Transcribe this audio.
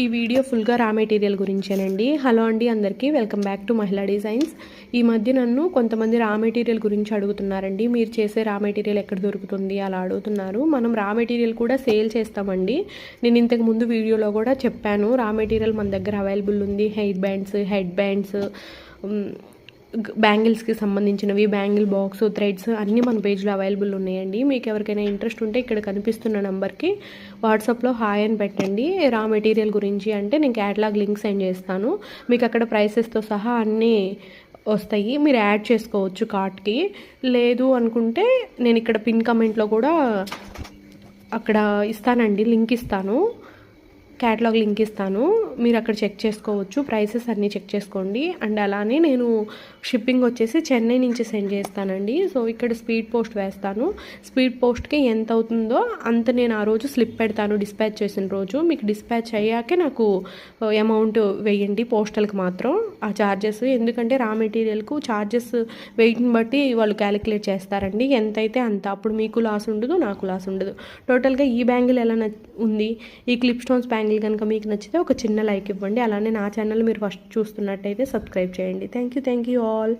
ఈ వీడియో ఫుల్గా raw material గురించేనండి. Hello అండి అందరికీ, వెల్కమ్ బ్యాక్ టు మహిళా డిజైన్స్. ఈ మధ్య నన్ను కొంతమంది రా మెటీరియల్ గురించి అడుగుతున్నారండి. మీరు చేసే రా మెటీరియల్ ఎక్కడ దొరుకుతుంది అలా అడుగుతున్నారు. మనం రా మెటీరియల్ కూడా సేల్ చేస్తామండి. నేను ఇంతకు ముందు వీడియోలో కూడా చెప్పాను, రా మెటీరియల్ మన దగ్గర అవైలబుల్ ఉంది. హెయిర్ బ్యాండ్స్, హెడ్ బ్యాండ్స్, బ్యాంగిల్స్కి సంబంధించినవి, బ్యాంగిల్ బాక్స్, థ్రెడ్స్ అన్నీ మన పేజ్లో అవైలబుల్ ఉన్నాయండి. మీకు ఎవరికైనా ఇంట్రెస్ట్ ఉంటే ఇక్కడ కనిపిస్తున్న నెంబర్కి వాట్సాప్లో హాయ్ అని పెట్టండి. రా మెటీరియల్ గురించి అంటే నేను క్యాటలాగ్ లింక్ సెండ్ చేస్తాను. మీకు అక్కడ ప్రైసెస్తో సహా అన్నీ వస్తాయి, మీరు యాడ్ చేసుకోవచ్చు కార్ట్కి. లేదు అనుకుంటే నేను ఇక్కడ పిన్ కమెంట్లో కూడా అక్కడ ఇస్తానండి, లింక్ ఇస్తాను, క్యాటలాగ్ లింక్ ఇస్తాను. మీరు అక్కడ చెక్ చేసుకోవచ్చు, ప్రైసెస్ అన్నీ చెక్ చేసుకోండి. అండ్ అలానే నేను షిప్పింగ్ వచ్చేసి చెన్నై నుంచి సెండ్ చేస్తానండి. సో ఇక్కడ స్పీడ్ పోస్ట్ వేస్తాను. స్పీడ్ పోస్ట్కి ఎంత అవుతుందో అంత నేను ఆ రోజు స్లిప్ పెడతాను, డిస్పాచ్ చేసిన రోజు. మీకు డిస్పాచ్ అయ్యాకే నాకు అమౌంట్ వేయండి, పోస్టల్కి మాత్రం ఆ ఛార్జెస్. ఎందుకంటే రా మెటీరియల్కు ఛార్జెస్ వెయిట్ని బట్టి వాళ్ళు క్యాలిక్యులేట్ చేస్తారండి. ఎంతైతే అంత, అప్పుడు మీకు లాస్ ఉండదు, నాకు లాస్ ఉండదు. టోటల్గా ఈ బ్యాంగిల్ ఎలా ఉంది, ఈ క్లిప్ స్టోన్స్ బ్యాంగిల్ కనుక మీకు నచ్చితే ఒక చిన్న లైక్ ఇవ్వండి. అలానే నా ఛానల్ మీరు ఫస్ట్ చూస్తున్నట్టయితే సబ్స్క్రైబ్ చేయండి. Thank you all.